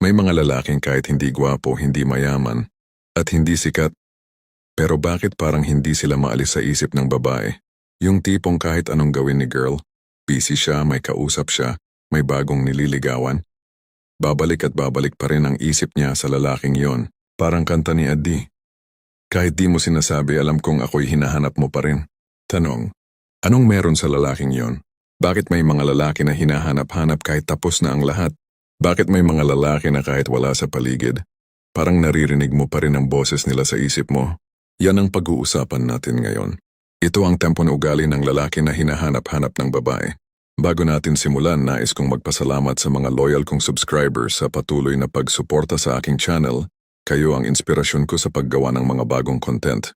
May mga lalaking kahit hindi gwapo, hindi mayaman, at hindi sikat, pero bakit parang hindi sila maalis sa isip ng babae? Yung tipong kahit anong gawin ni girl, busy siya, may kausap siya, may bagong nililigawan. Babalik at babalik pa rin ang isip niya sa lalaking yon, parang kanta ni Adi. Kahit di mo sinasabi, alam kong ako'y hinahanap mo pa rin. Tanong, anong meron sa lalaking yon? Bakit may mga lalaki na hinahanap-hanap kahit tapos na ang lahat? Bakit may mga lalaki na kahit wala sa paligid, parang naririnig mo pa rin ang boses nila sa isip mo? Yan ang pag-uusapan natin ngayon. Ito ang tempo na ugali ng lalaki na hinahanap-hanap ng babae. Bago natin simulan, nais kong magpasalamat sa mga loyal kong subscribers sa patuloy na pagsuporta sa aking channel. Kayo ang inspirasyon ko sa paggawa ng mga bagong content.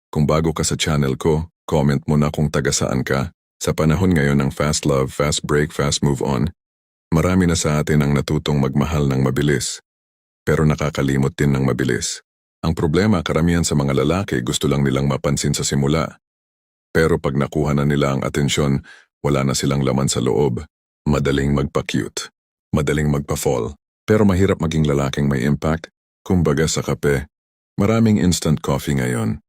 Kung bago ka sa channel ko, comment mo na kung taga saan ka. Sa panahon ngayon ng fast love, fast break, fast move on, marami na sa atin ang natutong magmahal ng mabilis. Pero nakakalimot din ng mabilis. Ang problema, karamihan sa mga lalaki gusto lang nilang mapansin sa simula. Pero pag nakuha na nila ang atensyon, wala na silang laman sa loob. Madaling magpa-cute, madaling magpa-fall. Pero mahirap maging lalaking may impact. Kumbaga sa kape, maraming instant coffee ngayon.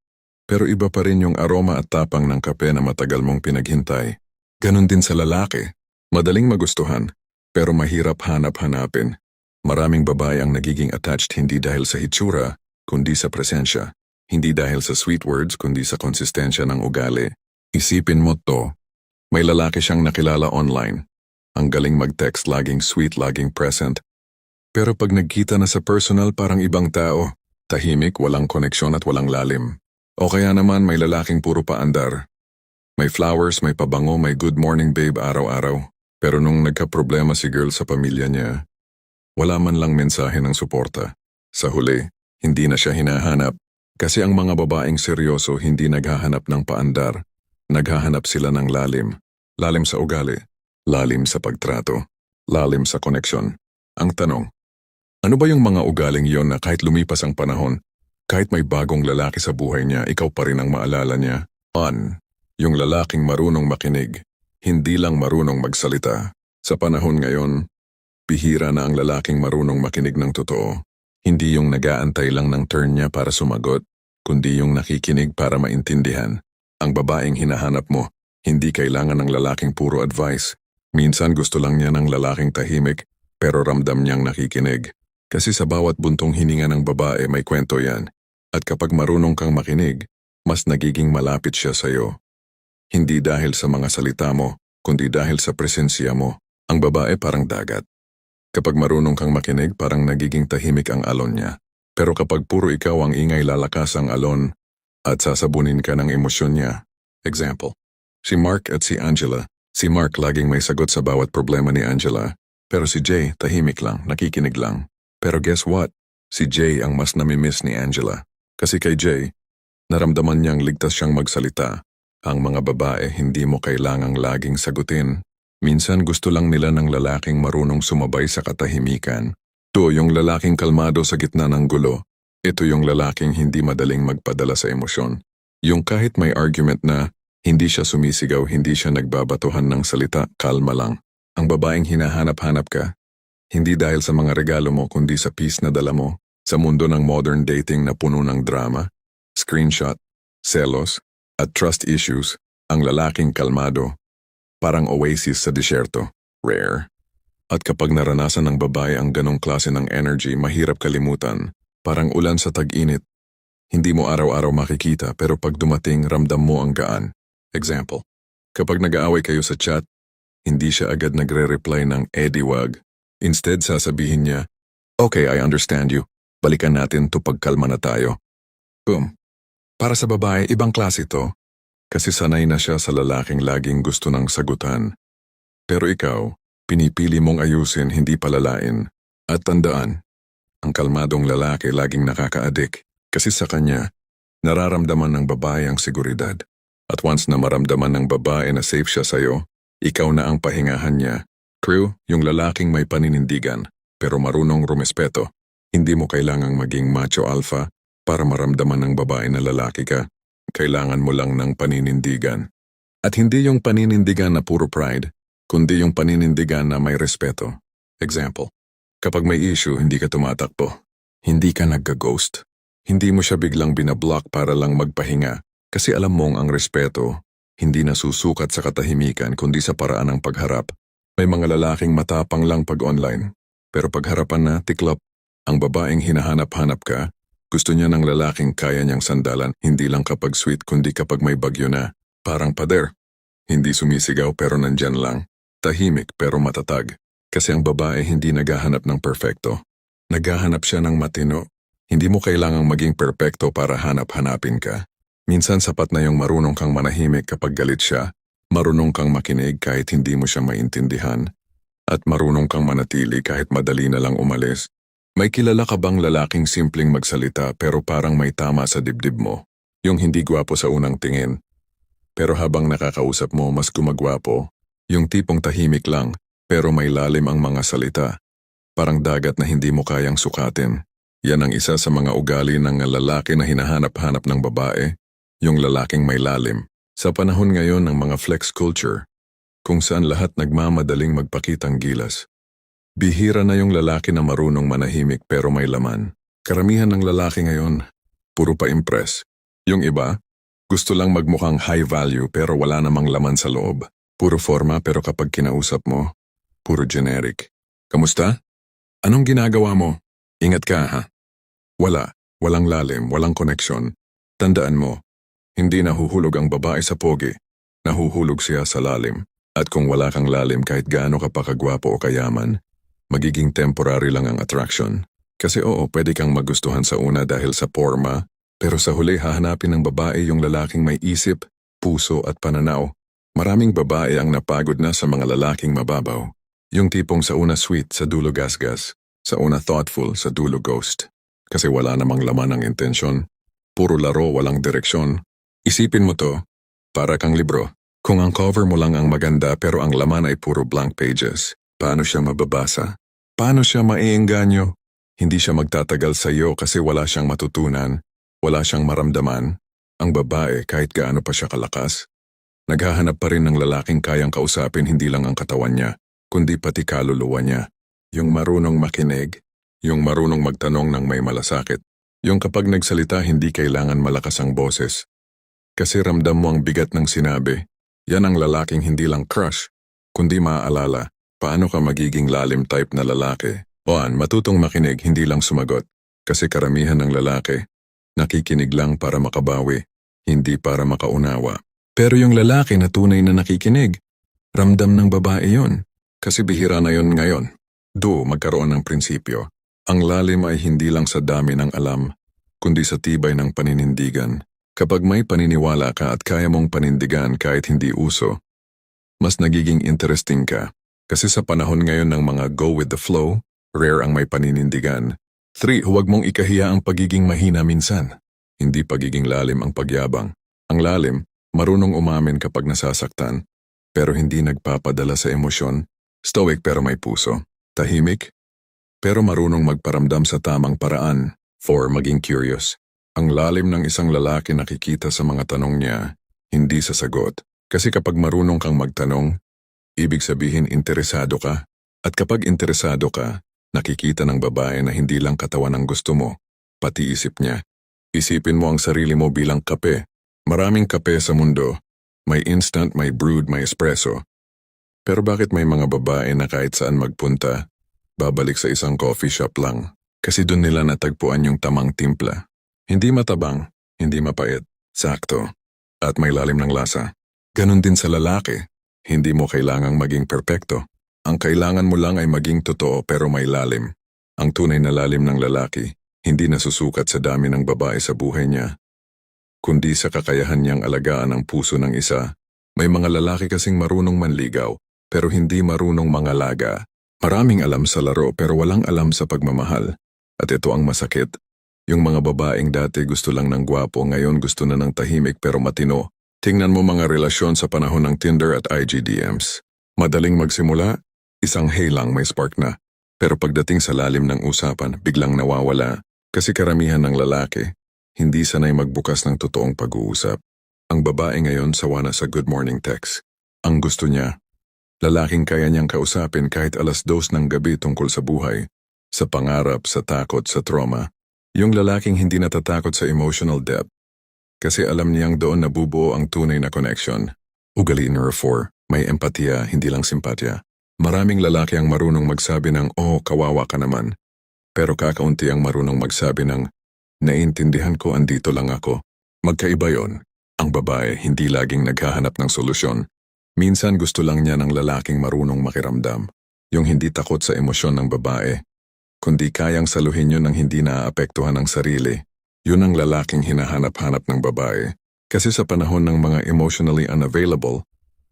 Pero iba pa rin yung aroma at tapang ng kape na matagal mong pinaghintay. Ganon din sa lalaki. Madaling magustuhan, pero mahirap hanap-hanapin. Maraming babae ang nagiging attached hindi dahil sa hitsura, kundi sa presensya. Hindi dahil sa sweet words, kundi sa konsistensya ng ugali. Isipin mo to. May lalaki siyang nakilala online. Ang galing mag-text, laging sweet, laging present. Pero pag nagkita na sa personal, parang ibang tao. Tahimik, walang koneksyon at walang lalim. O kaya naman may lalaking puro paandar. May flowers, may pabango, may good morning babe araw-araw. Pero nung nagka-problema si girl sa pamilya niya, wala man lang mensahe ng suporta. Sa huli, hindi na siya hinahanap. Kasi ang mga babaeng seryoso hindi naghahanap ng paandar. Naghahanap sila ng lalim. Lalim sa ugali. Lalim sa pagtrato. Lalim sa koneksyon. Ang tanong, ano ba yung mga ugaling yon na kahit lumipas ang panahon, kahit may bagong lalaki sa buhay niya, ikaw pa rin ang maalala niya? Yung lalaking marunong makinig, hindi lang marunong magsalita. Sa panahon ngayon, bihira na ang lalaking marunong makinig ng totoo. Hindi yung nag-aantay lang ng turn niya para sumagot, kundi yung nakikinig para maintindihan. Ang babaeng hinahanap mo, hindi kailangan ng lalaking puro advice. Minsan gusto lang niya ng lalaking tahimik, pero ramdam niyang nakikinig. Kasi sa bawat buntong hininga ng babae may kwento yan. At kapag marunong kang makinig, mas nagiging malapit siya sa'yo. Hindi dahil sa mga salita mo, kundi dahil sa presensya mo. Ang babae parang dagat. Kapag marunong kang makinig, parang nagiging tahimik ang alon niya. Pero kapag puro ikaw ang ingay, lalakas ang alon at sasabunin ka ng emosyon niya. Example, si Mark at si Angela. Si Mark laging may sagot sa bawat problema ni Angela. Pero si Jay, tahimik lang, nakikinig lang. Pero guess what? Si Jay ang mas namimiss ni Angela. Kasi kay Jay, naramdaman niyang ligtas siyang magsalita. Ang mga babae hindi mo kailangang laging sagutin. Minsan gusto lang nila ng lalaking marunong sumabay sa katahimikan. Ito yung lalaking kalmado sa gitna ng gulo. Ito yung lalaking hindi madaling magpadala sa emosyon. Yung kahit may argument na, hindi siya sumisigaw, hindi siya nagbabatuhan ng salita, kalma lang. Ang babaeng hinahanap-hanap ka, hindi dahil sa mga regalo mo kundi sa peace na dala mo. Sa mundo ng modern dating na puno ng drama, screenshot, selos, at trust issues, ang lalaking kalmado, parang oasis sa disyerto, rare. At kapag naranasan ng babae ang ganong klase ng energy, mahirap kalimutan, parang ulan sa tag-init. Hindi mo araw-araw makikita pero pag dumating, ramdam mo ang gaan. Example, kapag nag-aaway kayo sa chat, hindi siya agad nagre-reply ng wag. Instead, sasabihin niya, okay, I understand you. Balikan natin to pagkalma na tayo. Boom. Para sa babae, ibang klase to. Kasi sanay na siya sa lalaking laging gusto ng sagutan. Pero ikaw, pinipili mong ayusin, hindi palalain. At tandaan, ang kalmadong lalaki laging nakaka-addict. Kasi sa kanya, nararamdaman ng babae ang seguridad. At once na maramdaman ng babae na safe siya sa'yo, ikaw na ang pahingahan niya. Crew, yung lalaking may paninindigan, pero marunong rumespeto. Hindi mo kailangang maging macho alpha para maramdaman ng babae na lalaki ka. Kailangan mo lang ng paninindigan. At hindi yung paninindigan na puro pride, kundi yung paninindigan na may respeto. Example, Kapag may issue, hindi ka tumatakbo. Hindi ka nagka-ghost. Hindi mo siya biglang binablock para lang magpahinga. Kasi alam mong ang respeto, hindi nasusukat sa katahimikan kundi sa paraan ng pagharap. May mga lalaking matapang lang pag online. Pero pagharapan na, tiklop. Ang babaeng hinahanap-hanap ka, gusto niya ng lalaking kaya niyang sandalan, hindi lang kapag sweet kundi kapag may bagyo na. Parang pader. Hindi sumisigaw pero nandyan lang. Tahimik pero matatag. Kasi ang babae hindi naghahanap ng perfecto. Naghahanap siya ng matino. Hindi mo kailangang maging perfecto para hanap-hanapin ka. Minsan sapat na yung marunong kang manahimik kapag galit siya, marunong kang makinig kahit hindi mo siya maintindihan, at marunong kang manatili kahit madali na lang umalis. May kilala ka bang lalaking simpleng magsalita pero parang may tama sa dibdib mo? Yung hindi gwapo sa unang tingin. Pero habang nakakausap mo, mas gumagwapo. Yung tipong tahimik lang, pero may lalim ang mga salita. Parang dagat na hindi mo kayang sukatin. Yan ang isa sa mga ugali ng lalaki na hinahanap-hanap ng babae, yung lalaking may lalim. Sa panahon ngayon ng mga flex culture, kung saan lahat nagmamadaling magpakitang gilas. Bihira na yung lalaki na marunong manahimik pero may laman. Karamihan ng lalaki ngayon, puro pa-impress. Yung iba, gusto lang magmukhang high value pero wala namang laman sa loob. Puro forma pero kapag kinausap mo, puro generic. Kamusta? Anong ginagawa mo? Ingat ka ha? Walang lalim, walang koneksyon. Tandaan mo, hindi nahuhulog ang babae sa pogi, nahuhulog siya sa lalim. At kung wala kang lalim kahit gaano ka pa kagwapo o kayaman, magiging temporary lang ang attraction. Kasi oo, pwede kang magustuhan sa una dahil sa forma, pero sa huli hahanapin ng babae yung lalaking may isip, puso at pananaw. Maraming babae ang napagod na sa mga lalaking mababaw. Yung tipong sa una sweet, sa dulo gasgas, sa una thoughtful, sa dulo ghost. Kasi wala namang laman ang intensyon. Puro laro, walang direksyon. Isipin mo to, para kang libro. Kung ang cover mo lang ang maganda pero ang laman ay puro blank pages, paano siya mababasa? Paano siya maiengganyo? Hindi siya magtatagal sa iyo kasi wala siyang matutunan, wala siyang maramdaman. Ang babae kahit gaano pa siya kalakas, naghahanap pa rin ng lalaking kayang kausapin hindi lang ang katawan niya, kundi pati kaluluwa niya. Yung marunong makinig, yung marunong magtanong ng may malasakit. Yung kapag nagsalita hindi kailangan malakas ang boses. Kasi ramdam mo ang bigat ng sinabi. Yan ang lalaking hindi lang crush, kundi maaalala paano ka magiging lalim type na lalaki. Matutong makinig hindi lang sumagot. Kasi karamihan ng lalaki, nakikinig lang para makabawi, hindi para makaunawa. Pero yung lalaki na tunay na nakikinig, ramdam ng babae yon. Kasi bihira na yon ngayon. Magkaroon ng prinsipyo. Ang lalim ay hindi lang sa dami ng alam, kundi sa tibay ng paninindigan. Kapag may paniniwala ka at kaya mong panindigan kahit hindi uso, mas nagiging interesting ka. Kasi sa panahon ngayon ng mga go with the flow, rare ang may paninindigan. 3. Huwag mong ikahiya ang pagiging mahina minsan. Hindi pagiging lalim ang pagyabang. Ang lalim, marunong umamin kapag nasasaktan, pero hindi nagpapadala sa emosyon. Stoic pero may puso. Tahimik, pero marunong magparamdam sa tamang paraan. 4. Maging curious. Ang lalim ng isang lalaki nakikita sa mga tanong niya, hindi sa sagot. Kasi kapag marunong kang magtanong, ibig sabihin interesado ka. At kapag interesado ka, nakikita ng babae na hindi lang katawan ang gusto mo, pati isip niya. Isipin mo ang sarili mo bilang kape. Maraming kape sa mundo. May instant, may brewed, may espresso. Pero bakit may mga babae na kahit saan magpunta, babalik sa isang coffee shop lang? Kasi doon nila natagpuan yung tamang timpla. Hindi matabang, hindi mapait, sakto, at may lalim ng lasa. Ganon din sa lalaki, hindi mo kailangang maging perpekto. Ang kailangan mo lang ay maging totoo pero may lalim. Ang tunay na lalim ng lalaki, hindi nasusukat sa dami ng babae sa buhay niya, kundi sa kakayahan niyang alagaan ang puso ng isa. May mga lalaki kasing marunong manligaw, pero hindi marunong mangalaga. Maraming alam sa laro pero walang alam sa pagmamahal. At ito ang masakit. Yung mga babaeng dati gusto lang ng gwapo, ngayon gusto na ng tahimik pero matino. Tingnan mo mga relasyon sa panahon ng Tinder at IG DMs. Madaling magsimula, isang hey lang may spark na. Pero pagdating sa lalim ng usapan, biglang nawawala. Kasi karamihan ng lalaki, hindi sanay magbukas ng totoong pag-uusap. Ang babae ngayon sawa na sa good morning text. Ang gusto niya, lalaking kaya niyang kausapin kahit 2:00 ng gabi tungkol sa buhay, sa pangarap, sa takot, sa trauma. Yung lalaking hindi natatakot sa emotional depth kasi alam niyang doon nabubuo ang tunay na connection. Ugali number 4, may empatiya, hindi lang simpatya. Maraming lalaki ang marunong magsabi ng, oh, kawawa ka naman. Pero kakaunti ang marunong magsabi ng, naiintindihan ko, andito lang ako. Magkaiba yon. Ang babae hindi laging naghahanap ng solusyon. Minsan gusto lang niya ng lalaking marunong makiramdam. Yung hindi takot sa emosyon ng babae, kundi kayang saluhin yun ng hindi naaapektuhan ng sarili. Yun ang lalaking hinahanap-hanap ng babae. Kasi sa panahon ng mga emotionally unavailable,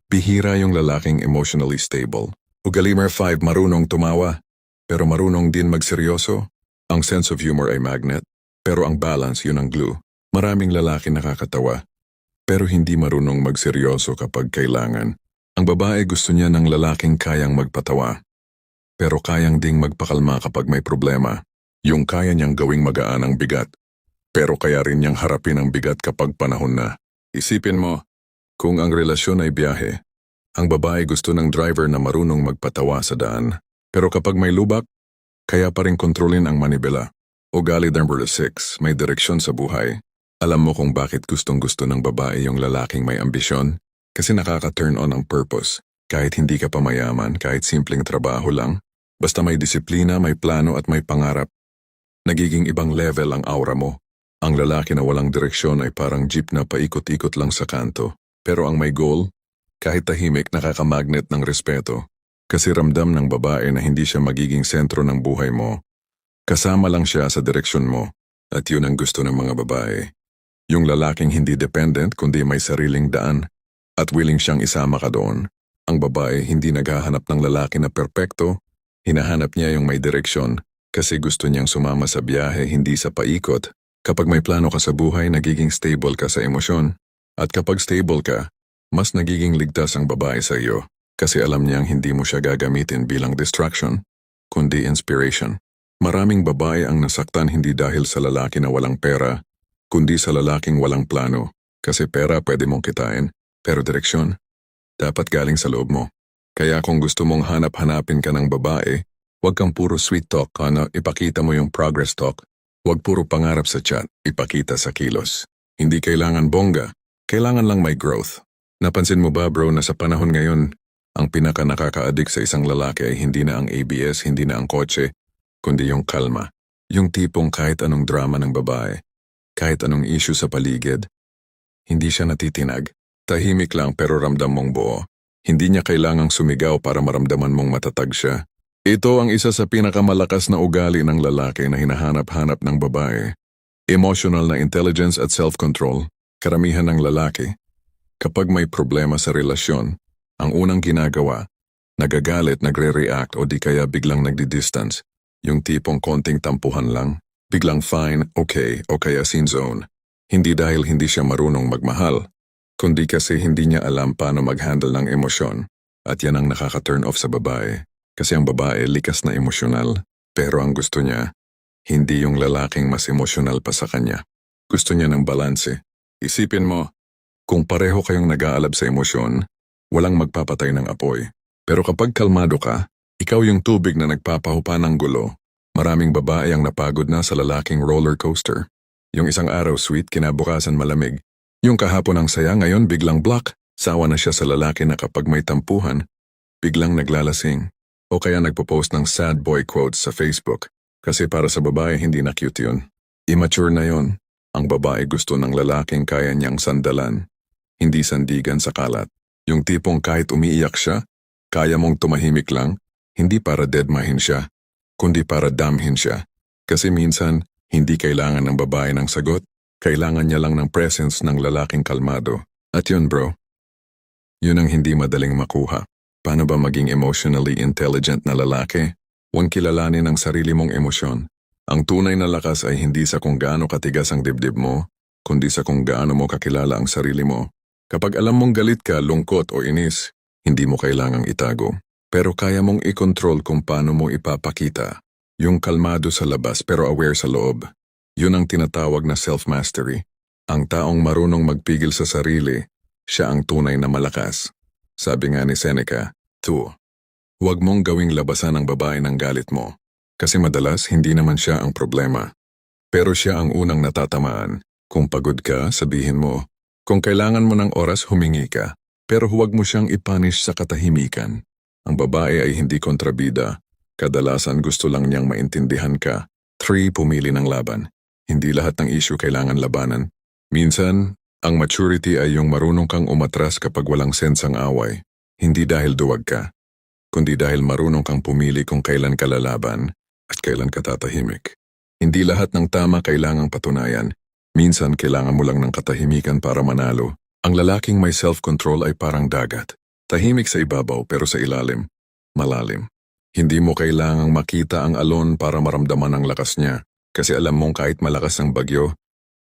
bihira yung lalaking emotionally stable. Ugali number 5, marunong tumawa, pero marunong din magseryoso. Ang sense of humor ay magnet, pero ang balance yun ang glue. Maraming lalaki nakakatawa, pero hindi marunong magseryoso kapag kailangan. Ang babae gusto niya ng lalaking kayang magpatawa, pero kayang ding magpakalma kapag may problema. Yung kaya niyang gawing magaan ang bigat, pero kaya rin niyang harapin ang bigat kapag panahon na. Isipin mo, kung ang relasyon ay biyahe, ang babae gusto ng driver na marunong magpatawa sa daan, pero kapag may lubak, kaya pa rin kontrolin ang manibela. Ugali number 6, may direksyon sa buhay. Alam mo kung bakit gustong-gusto ng babae yung lalaking may ambisyon? Kasi nakaka-turn on ang purpose. Kahit hindi ka pa mayaman, kahit simpleng trabaho lang, basta may disiplina, may plano at may pangarap, nagiging ibang level ang aura mo. Ang lalaki na walang direksyon ay parang jeep na paikot-ikot lang sa kanto. Pero ang may goal, kahit tahimik, nakakamagnet ng respeto. Kasi ramdam ng babae na hindi siya magiging sentro ng buhay mo. Kasama lang siya sa direksyon mo. At yun ang gusto ng mga babae. Yung lalaking hindi dependent kundi may sariling daan at willing siyang isama ka doon. Ang babae hindi naghahanap ng lalaki na perpekto, hinahanap niya yung may direksyon kasi gusto niyang sumama sa biyahe hindi sa paikot. Kapag may plano ka sa buhay, nagiging stable ka sa emosyon. At kapag stable ka, mas nagiging ligtas ang babae sa iyo kasi alam niyang hindi mo siya gagamitin bilang distraction, kundi inspiration. Maraming babae ang nasaktan hindi dahil sa lalaki na walang pera, kundi sa lalaking walang plano. Kasi pera pwede mong kitain, pero direksyon, dapat galing sa loob mo. Kaya kung gusto mong hanap-hanapin ka ng babae, huwag kang puro sweet talk, ipakita mo yung progress talk. Huwag puro pangarap sa chat, ipakita sa kilos. Hindi kailangan bongga, kailangan lang may growth. Napansin mo ba bro na sa panahon ngayon, ang pinaka nakaka-addict sa isang lalaki ay hindi na ang ABS, hindi na ang kotse, kundi yung kalma. Yung tipong kahit anong drama ng babae, kahit anong issue sa paligid, hindi siya natitinag. Tahimik lang pero ramdam mong buo. Hindi niya kailangang sumigaw para maramdaman mong matatag siya. Ito ang isa sa pinakamalakas na ugali ng lalaki na hinahanap-hanap ng babae. Emotional na intelligence at self-control, karamihan ng lalaki. Kapag may problema sa relasyon, ang unang ginagawa, nagagalit, nagre-react o di kaya biglang nagdi-distance. Yung tipong konting tampuhan lang, biglang fine, okay, o kaya sin zone. Hindi dahil hindi siya marunong magmahal, kundi kasi hindi niya alam paano mag-handle ng emosyon. At yan ang nakaka-turn off sa babae. Kasi ang babae likas na emosyonal, pero ang gusto niya, hindi yung lalaking mas emosyonal pa sa kanya. Gusto niya ng balanse. Isipin mo, kung pareho kayong nag-aalab sa emosyon, walang magpapatay ng apoy. Pero kapag kalmado ka, ikaw yung tubig na nagpapahupa ng gulo. Maraming babae ang napagod na sa lalaking roller coaster. Yung isang araw sweet, kinabukasan malamig. Yung kahapon ang saya, ngayon biglang block. Sawa na siya sa lalaki na kapag may tampuhan, biglang naglalasing. O kaya nagpo-post ng sad boy quotes sa Facebook. Kasi para sa babae hindi na cute yun. Immature na yun. Ang babae gusto ng lalaking kaya niyang sandalan, hindi sandigan sa kalat. Yung tipong kahit umiiyak siya, kaya mong tumahimik lang, hindi para deadmahin siya, kundi para damhin siya. Kasi minsan, hindi kailangan ng babae ng sagot, kailangan niya lang ng presence ng lalaking kalmado. At yun bro, yun ang hindi madaling makuha. Paano ba maging emotionally intelligent na lalaki? Huwag kilalanin ang sarili mong emosyon. Ang tunay na lakas ay hindi sa kung gaano katigas ang dibdib mo, kundi sa kung gaano mo kakilala ang sarili mo. Kapag alam mong galit ka, lungkot o inis, hindi mo kailangang itago. Pero kaya mong i-control kung paano mo ipapakita. Yung kalmado sa labas pero aware sa loob. Yun ang tinatawag na self-mastery. Ang taong marunong magpigil sa sarili, siya ang tunay na malakas. Sabi nga ni Seneca, 2. Huwag mong gawing labasan ang babae ng galit mo. Kasi madalas hindi naman siya ang problema. Pero siya ang unang natatamaan. Kung pagod ka, sabihin mo. Kung kailangan mo ng oras, humingi ka. Pero huwag mo siyang ipanish sa katahimikan. Ang babae ay hindi kontrabida. Kadalasan gusto lang niyang maintindihan ka. 3. Pumili ng laban. Hindi lahat ng issue kailangan labanan. Minsan, ang maturity ay yung marunong kang umatras kapag walang sense ang away. Hindi dahil duwag ka, kundi dahil marunong kang pumili kung kailan ka lalaban at kailan ka tatahimik. Hindi lahat ng tama kailangang patunayan. Minsan kailangan mo lang ng katahimikan para manalo. Ang lalaking may self-control ay parang dagat. Tahimik sa ibabaw pero sa ilalim, malalim. Hindi mo kailangang makita ang alon para maramdaman ang lakas niya. Kasi alam mong kahit malakas ang bagyo,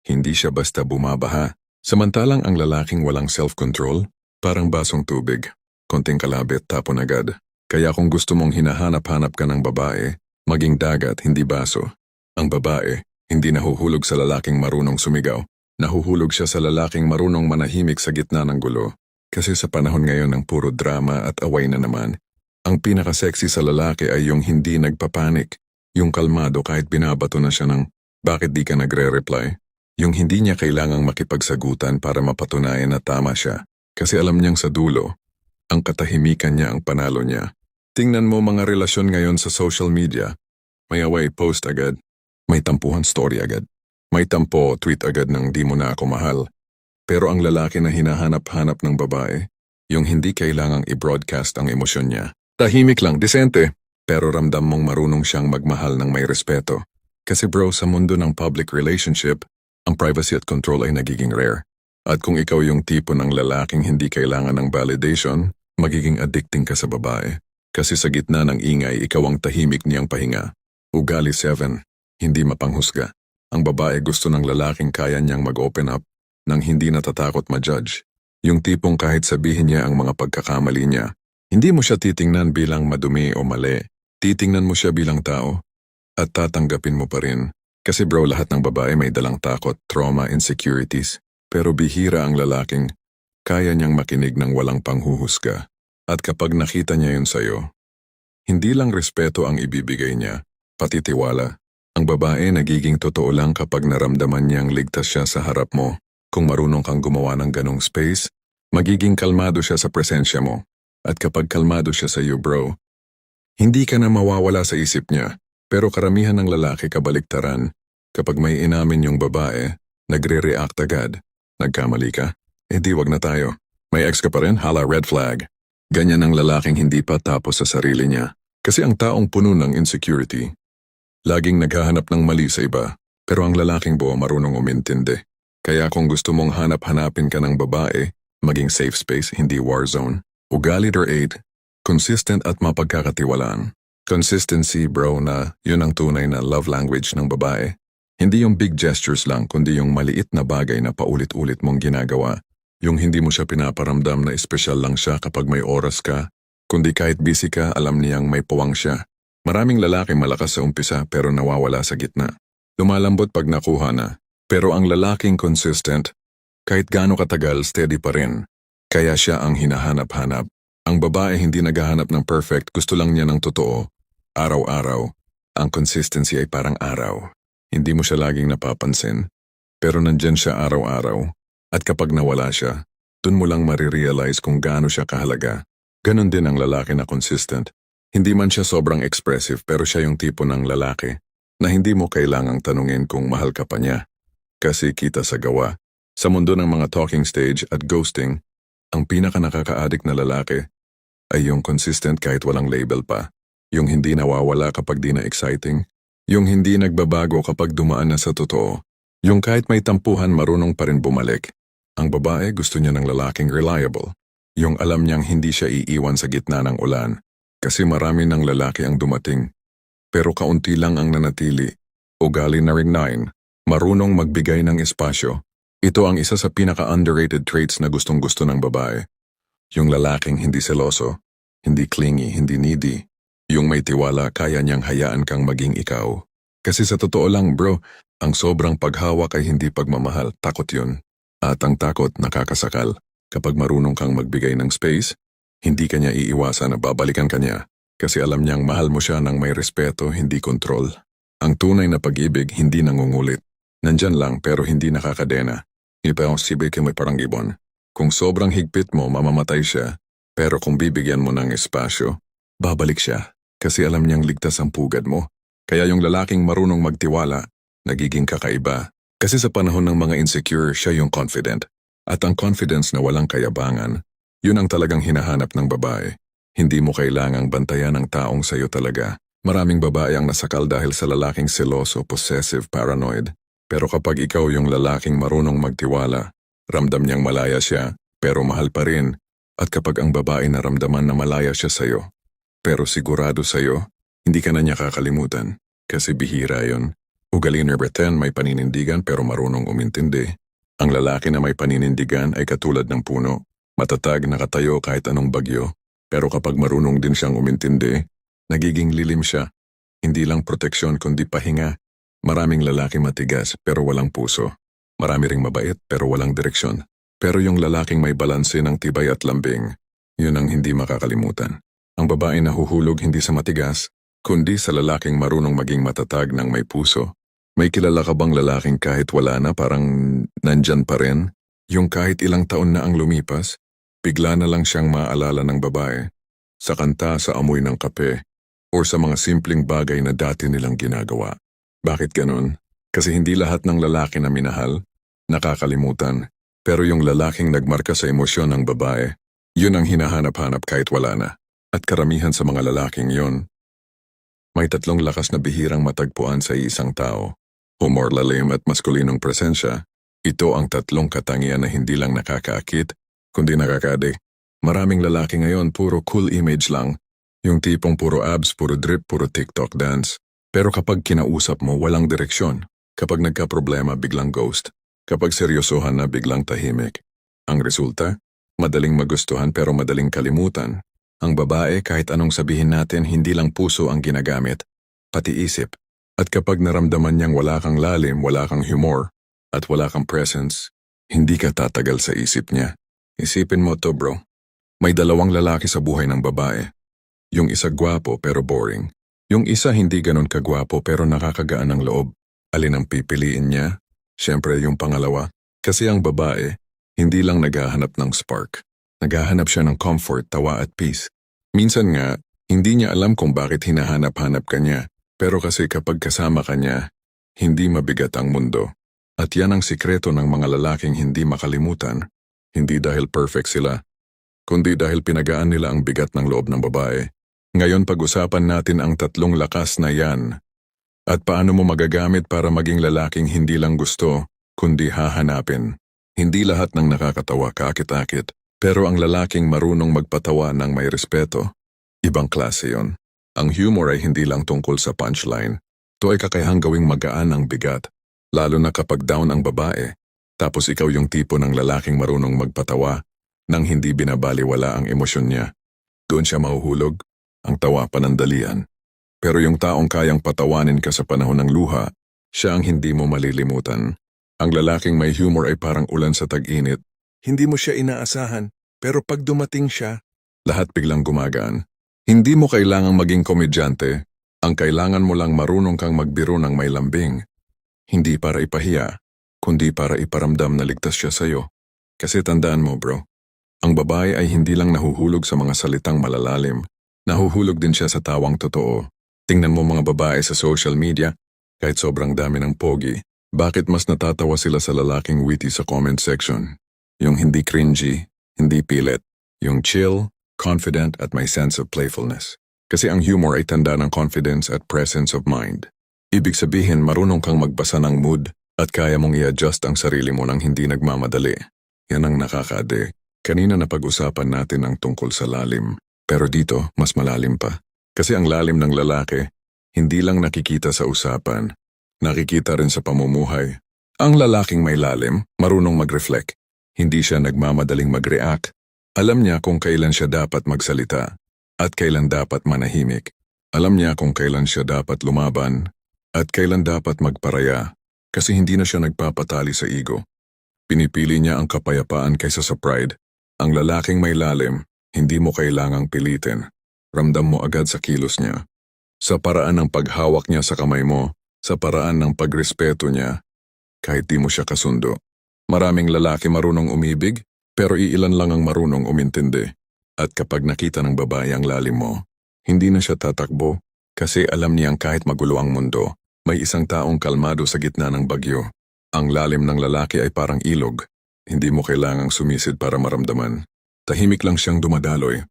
hindi siya basta bumabaha. Samantalang ang lalaking walang self-control, parang basong tubig. Konting kalabit, tapon agad. Kaya kung gusto mong hinahanap-hanap ka ng babae, maging dagat, hindi baso. Ang babae, hindi nahuhulog sa lalaking marunong sumigaw. Nahuhulog siya sa lalaking marunong manahimik sa gitna ng gulo. Kasi sa panahon ngayon ng puro drama at away na naman, ang pinaka-sexy sa lalaki ay yung hindi nagpapanik. Yung kalmado kahit binabato na siya ng, bakit di ka nagre-reply? Yung hindi niya kailangang makipagsagutan para mapatunayan na tama siya. Kasi alam niyang sa dulo, ang katahimikan niya ang panalo niya. Tingnan mo mga relasyon ngayon sa social media. May away, post agad. May tampuhan, story agad. May tampo, tweet agad ng di mo na ako mahal. Pero ang lalaki na hinahanap-hanap ng babae, yung hindi kailangang i-broadcast ang emosyon niya. Tahimik lang, disente. Pero ramdam mong marunong siyang magmahal ng may respeto. Kasi bro, sa mundo ng public relationship, ang privacy at control ay nagiging rare. At kung ikaw yung tipo ng lalaking hindi kailangan ng validation, magiging addicting ka sa babae. Kasi sa gitna ng ingay, ikaw ang tahimik niyang pahinga. Ugali 7, hindi mapanghusga. Ang babae gusto ng lalaking kaya niyang mag-open up nang hindi natatakot ma-judge. Yung tipong kahit sabihin niya ang mga pagkakamali niya, hindi mo siya titingnan bilang madumi o mali. Titingnan mo siya bilang tao at tatanggapin mo pa rin. Kasi bro, lahat ng babae may dalang takot, trauma, insecurities. Pero bihira ang lalaking kaya niyang makinig ng walang panghuhusga. At kapag nakita niya yun sa'yo, hindi lang respeto ang ibibigay niya, pati tiwala. Ang babae nagiging totoo lang kapag naramdaman niyang ligtas siya sa harap mo. Kung marunong kang gumawa ng ganong space, magiging kalmado siya sa presensya mo. At kapag kalmado siya sa iyo bro, hindi ka na mawawala sa isip niya. Pero karamihan ng lalaki kabaliktaran. Kapag may inamin yung babae, nagre-react agad. Nagkamali ka? Di wag na tayo. May ex ka pa rin? Hala, red flag. Ganyan ang lalaking hindi pa tapos sa sarili niya. Kasi ang taong puno ng insecurity, laging naghahanap ng mali sa iba. Pero ang lalaking buo marunong umintindi. Kaya kung gusto mong hanap-hanapin ka ng babae, maging safe space, hindi war zone. Ugali or 8, consistent at mapagkakatiwalaan. Consistency bro na yun ang tunay na love language ng babae. Hindi yung big gestures lang kundi yung maliit na bagay na paulit-ulit mong ginagawa. Yung hindi mo siya pinaparamdam na espesyal lang siya kapag may oras ka. Kundi kahit busy ka, alam niyang may puwang siya. Maraming lalaki malakas sa umpisa pero nawawala sa gitna. Lumalambot pag nakuha na. Pero ang lalaking consistent, kahit gaano katagal, steady pa rin. Kaya siya ang hinahanap-hanap. Ang babae hindi naghahanap ng perfect, gusto lang niya ng totoo. Araw-araw. Ang consistency ay parang araw. Hindi mo siya laging napapansin. Pero nandyan siya araw-araw. At kapag nawala siya, dun mo lang marirealize kung gaano siya kahalaga. Ganon din ang lalaki na consistent. Hindi man siya sobrang expressive pero siya yung tipo ng lalaki na hindi mo kailangang tanungin kung mahal ka pa niya. Kasi kita sa gawa. Sa mundo ng mga talking stage at ghosting, ang pinaka nakaka-addict na lalaki ay yung consistent kahit walang label pa. Yung hindi nawawala kapag di na exciting. Yung hindi nagbabago kapag dumaan na sa totoo. Yung kahit may tampuhan marunong pa rin bumalik. Ang babae gusto niya ng lalaking reliable. Yung alam niyang hindi siya iiwan sa gitna ng ulan. Kasi marami ng lalaki ang dumating. Pero kaunti lang ang nanatili. Ugali na ring 9. Marunong magbigay ng espasyo. Ito ang isa sa pinaka-underrated traits na gustong-gusto ng babae. Yung lalaking hindi seloso, hindi clingy, hindi needy. Yung may tiwala, kaya niyang hayaan kang maging ikaw. Kasi sa totoo lang bro, ang sobrang paghawak ay hindi pagmamahal, takot yun. At ang takot nakakasakal. Kapag marunong kang magbigay ng space, hindi ka niya iiwasan na babalikan ka niya. Kasi alam niyang mahal mo siya ng may respeto, hindi kontrol. Ang tunay na pag-ibig hindi nangungulit. Nandyan lang pero hindi nakakadena. Ipawasibay ka may parang ibon. Kung sobrang higpit mo, mamamatay siya. Pero kung bibigyan mo ng espasyo, babalik siya. Kasi alam niyang ligtas ang pugad mo. Kaya yung lalaking marunong magtiwala, nagiging kakaiba. Kasi sa panahon ng mga insecure, siya yung confident. At ang confidence na walang kayabangan, yun ang talagang hinahanap ng babae. Hindi mo kailangang bantayan ang taong sayo talaga. Maraming babae ang nasakal dahil sa lalaking seloso, possessive, paranoid. Pero kapag ikaw yung lalaking marunong magtiwala, ramdam niyang malaya siya, pero mahal pa rin. At kapag ang babae naramdaman na malaya siya sayo, pero sigurado sayo, hindi ka na niya kakalimutan. Kasi bihira yun. Ugali number 10 may paninindigan pero marunong umintindi. Ang lalaki na may paninindigan ay katulad ng puno. Matatag nakatayo kahit anong bagyo. Pero kapag marunong din siyang umintindi, nagiging lilim siya. Hindi lang proteksyon kundi pahinga. Maraming lalaki matigas pero walang puso. Marami ring mabait pero walang direksyon. Pero yung lalaking may balanse ng tibay at lambing, yun ang hindi makakalimutan. Ang babae nahuhulog hindi sa matigas, kundi sa lalaking marunong maging matatag ng may puso. May kilala ka bang lalaking kahit wala na parang nandyan pa rin? Yung kahit ilang taon na ang lumipas, bigla na lang siyang maaalala ng babae. Sa kanta, sa amoy ng kape, o sa mga simpleng bagay na dati nilang ginagawa. Bakit ganun? Kasi hindi lahat ng lalaki na minahal, nakakalimutan. Pero yung lalaking nagmarka sa emosyon ng babae, yun ang hinahanap-hanap kahit wala na. At karamihan sa mga lalaking yun, may tatlong lakas na bihirang matagpuan sa isang tao. Humor, lalim at maskulinong presensya. Ito ang tatlong katangian na hindi lang nakakaakit, kundi nakakadik. Maraming lalaki ngayon puro cool image lang. Yung tipong puro abs, puro drip, puro TikTok dance. Pero kapag kinausap mo, walang direksyon. Kapag nagka-problema, biglang ghost. Kapag seryosohan na, biglang tahimik. Ang resulta? Madaling magustuhan pero madaling kalimutan. Ang babae, kahit anong sabihin natin, hindi lang puso ang ginagamit, pati isip. At kapag naramdaman niyang wala kang lalim, wala kang humor, at wala kang presence, hindi ka tatagal sa isip niya. Isipin mo to bro. May dalawang lalaki sa buhay ng babae. Yung isa gwapo pero boring. Yung isa hindi ganon kagwapo pero nakakagaan ng loob. Alin ang pipiliin niya? Siyempre yung pangalawa. Kasi ang babae, hindi lang naghahanap ng spark. Naghahanap siya ng comfort, tawa at peace. Minsan nga, hindi niya alam kung bakit hinahanap-hanap ka niya. Pero kasi kapag kasama ka niya, hindi mabigat ang mundo. At yan ang sikreto ng mga lalaking hindi makalimutan. Hindi dahil perfect sila, kundi dahil pinagaan nila ang bigat ng loob ng babae. Ngayon pag-usapan natin ang tatlong lakas na yan. At paano mo magagamit para maging lalaking hindi lang gusto, kundi hahanapin. Hindi lahat ng nakakatawa kakit-akit, pero ang lalaking marunong magpatawa ng may respeto, ibang klase yon. Ang humor ay hindi lang tungkol sa punchline. Ito ay kakayahang gawing magaan ang bigat, lalo na kapag down ang babae. Tapos ikaw yung tipo ng lalaking marunong magpatawa nang hindi binabaliwala ang emosyon niya. Doon siya mahuhulog, ang tawa panandalian. Pero yung taong kayang patawanin ka sa panahon ng luha, siya ang hindi mo malilimutan. Ang lalaking may humor ay parang ulan sa tag-init. Hindi mo siya inaasahan, pero pag dumating siya, lahat biglang gumagaan. Hindi mo kailangang maging komedyante, ang kailangan mo lang marunong kang magbiro ng may lambing. Hindi para ipahiya, kundi para iparamdam na ligtas siya sa'yo. Kasi tandaan mo bro, ang babae ay hindi lang nahuhulog sa mga salitang malalalim, nahuhulog din siya sa tawang totoo. Tingnan mo mga babae sa social media, kahit sobrang dami ng pogi, bakit mas natatawa sila sa lalaking witty sa comment section? Yung hindi cringy, hindi pilit, yung chill, confident at may sense of playfulness. Kasi ang humor ay tanda ng confidence at presence of mind. Ibig sabihin marunong kang magbasa ng mood at kaya mong i-adjust ang sarili mo nang hindi nagmamadali. Yan ang nakakaade. Kanina napag-usapan natin ang tungkol sa lalim, pero dito mas malalim pa. Kasi ang lalim ng lalaki, hindi lang nakikita sa usapan, nakikita rin sa pamumuhay. Ang lalaking may lalim, marunong mag-reflect. Hindi siya nagmamadaling mag-react. Alam niya kung kailan siya dapat magsalita at kailan dapat manahimik. Alam niya kung kailan siya dapat lumaban at kailan dapat magparaya kasi hindi na siya nagpapatali sa ego. Pinipili niya ang kapayapaan kaysa sa pride. Ang lalaking may lalim, hindi mo kailangang pilitin. Ramdam mo agad sa kilos niya. Sa paraan ng paghawak niya sa kamay mo, sa paraan ng pagrespeto niya, kahit di mo siya kasundo. Maraming lalaki marunong umibig, pero iilan lang ang marunong umintindi. At kapag nakita ng babae ang lalim mo, hindi na siya tatakbo kasi alam niyang kahit magulo ang mundo, may isang taong kalmado sa gitna ng bagyo. Ang lalim ng lalaki ay parang ilog. Hindi mo kailangang sumisid para maramdaman. Tahimik lang siyang dumadaloy,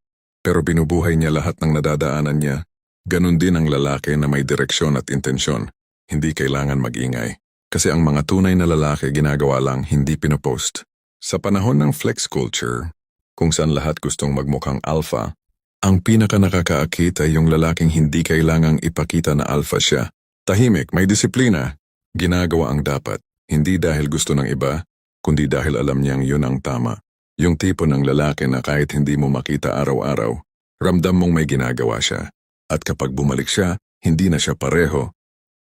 pero binubuhay niya lahat ng nadadaanan niya. Ganon din ang lalaki na may direksyon at intensyon. Hindi kailangan mag-ingay. Kasi ang mga tunay na lalaki ginagawa lang, hindi pinopost. Sa panahon ng flex culture, kung saan lahat gustong magmukhang alpha, ang pinaka nakakaakit ay yung lalaking hindi kailangang ipakita na alpha siya. Tahimik, may disiplina. Ginagawa ang dapat, hindi dahil gusto ng iba, kundi dahil alam niyang yun ang tama. Yung tipo ng lalaki na kahit hindi mo makita araw-araw, ramdam mong may ginagawa siya. At kapag bumalik siya, hindi na siya pareho.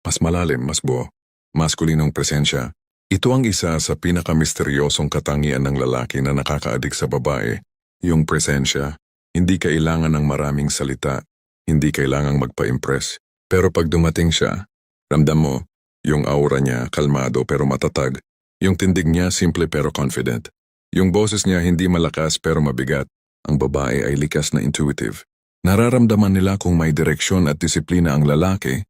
Mas malalim, mas buo. Maskulinong presensya. Ito ang isa sa pinakamisteryosong katangian ng lalaki na nakakaadik sa babae. Yung presensya. Hindi kailangan ng maraming salita. Hindi kailangang magpa-impress. Pero pag dumating siya, ramdam mo, yung aura niya kalmado pero matatag. Yung tindig niya simple pero confident. Yung boses niya hindi malakas pero mabigat. Ang babae ay likas na intuitive. Nararamdaman nila kung may direksyon at disiplina ang lalaki.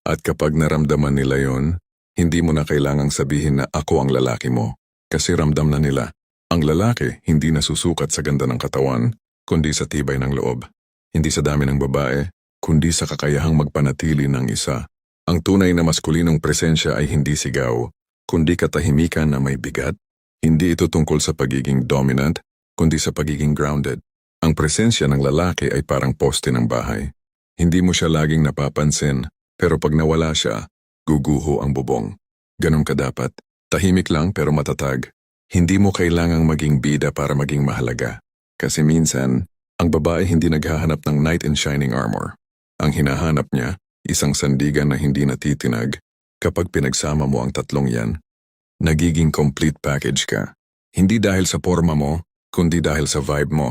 At kapag naramdaman nila yon, hindi mo na kailangang sabihin na ako ang lalaki mo. Kasi ramdam na nila. Ang lalaki hindi nasusukat sa ganda ng katawan, kundi sa tibay ng loob. Hindi sa dami ng babae, kundi sa kakayahang magpanatili ng isa. Ang tunay na maskulinong presensya ay hindi sigaw, kundi katahimikan na may bigat. Hindi ito tungkol sa pagiging dominant, kundi sa pagiging grounded. Ang presensya ng lalaki ay parang poste ng bahay. Hindi mo siya laging napapansin, pero pag nawala siya, guguho ang bubong. Ganon ka dapat. Tahimik lang pero matatag. Hindi mo kailangang maging bida para maging mahalaga. Kasi minsan, ang babae hindi naghahanap ng knight in shining armor. Ang hinahanap niya, isang sandigan na hindi natitinag. Kapag pinagsama mo ang tatlong yan, nagiging complete package ka. Hindi dahil sa forma mo, kundi dahil sa vibe mo.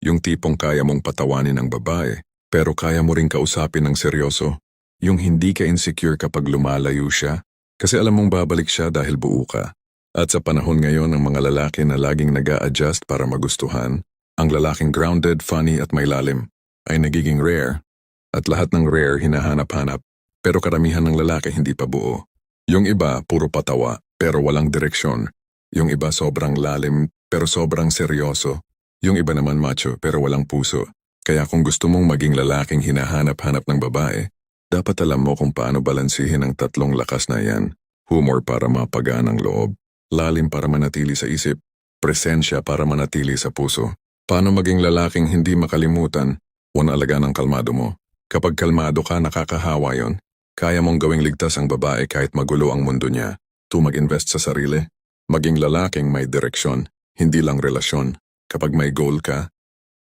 Yung tipong kaya mong patawanin ng babae, pero kaya mo ring kausapin ng seryoso. Yung hindi ka insecure kapag lumalayo siya, kasi alam mong babalik siya dahil buo ka. At sa panahon ngayon ng mga lalaki na laging nag-a-adjust para magustuhan, ang lalaking grounded, funny at may lalim ay nagiging rare. At lahat ng rare hinahanap-hanap, pero karamihan ng lalaki hindi pa buo. Yung iba puro patawa, pero walang direksyon. Yung iba sobrang lalim, pero sobrang seryoso. Yung iba naman macho, pero walang puso. Kaya kung gusto mong maging lalaking hinahanap-hanap ng babae, dapat alam mo kung paano balansihin ang tatlong lakas na yan. Humor para mapagaan ang loob, lalim para manatili sa isip, presensya para manatili sa puso. Paano maging lalaking hindi makalimutan, alaga ng kalmado mo. Kapag kalmado ka, nakakahawa yon. Kaya mong gawing ligtas ang babae kahit magulo ang mundo niya. 2, mag-invest sa sarili. Maging lalaking may direksyon, hindi lang relasyon. Kapag may goal ka,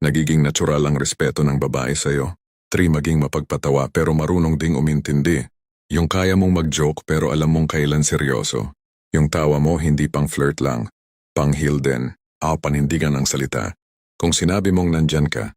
nagiging natural ang respeto ng babae sa'yo. 3, maging mapagpatawa pero marunong ding umintindi. Yung kaya mong mag-joke pero alam mong kailan seryoso. Yung tawa mo hindi pang flirt lang, pang heal din, panindigan ng salita. Kung sinabi mong nandyan ka,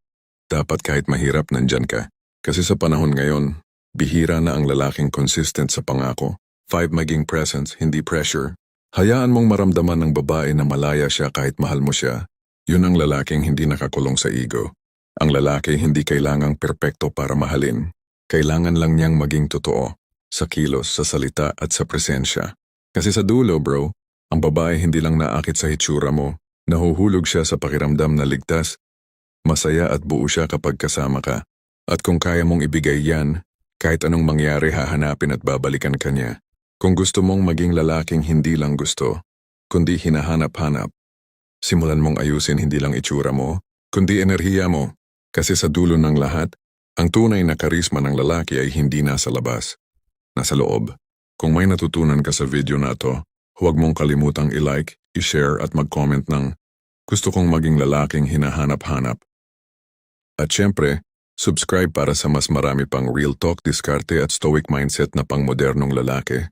dapat kahit mahirap nandyan ka. Kasi sa panahon ngayon, bihira na ang lalaking consistent sa pangako. 5, maging presence, hindi pressure. Hayaan mong maramdaman ng babae na malaya siya kahit mahal mo siya. Yun ang lalaking hindi nakakulong sa ego. Ang lalaki hindi kailangang perpekto para mahalin. Kailangan lang niyang maging totoo. Sa kilos, sa salita at sa presensya. Kasi sa dulo bro, ang babae hindi lang naakit sa hitsura mo. Nahuhulog siya sa pakiramdam na ligtas. Masaya at buo siya kapag kasama ka. At kung kaya mong ibigay yan, kahit anong mangyari hahanapin at babalikan ka niya. Kung gusto mong maging lalaking hindi lang gusto, kundi hinahanap-hanap, simulan mong ayusin hindi lang itsura mo, kundi enerhiya mo. Kasi sa dulo ng lahat, ang tunay na karisma ng lalaki ay hindi nasa labas, nasa loob. Kung may natutunan ka sa video na to, huwag mong kalimutang i-like, i-share at mag-comment ng gusto kong maging lalaking hinahanap-hanap. At syempre, subscribe para sa mas marami pang real talk, diskarte at stoic mindset na pangmodernong lalaki.